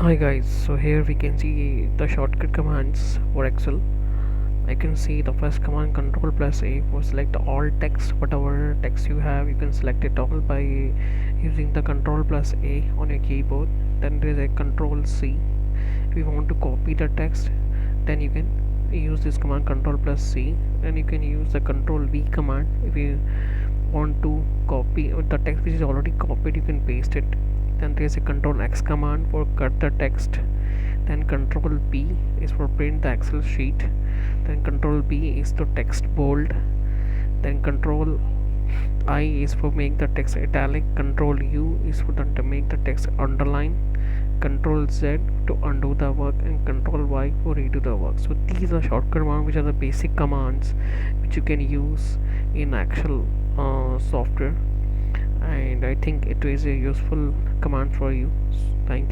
Hi guys, so here we can see the shortcut commands for Excel. I can see the first command control plus A for select all text, whatever text you have you can select it all by using the control plus A on your keyboard. Then there is a control C. If you want to copy the text, then you can use this command control plus C. Then you can use the control V command. If you want to copy the text which is already copied, you can paste it. Then there is a control X command for cut the text. Then control P is for print the Excel sheet. Then control B is to text bold. Then control I is for make the text italic. Control U is for to make the text underline. Control Z to undo the work, and control Y for redo the work. So these are shortcut commands which are the basic commands which you can use in actual software, and I think it is a useful command for you. Thank you.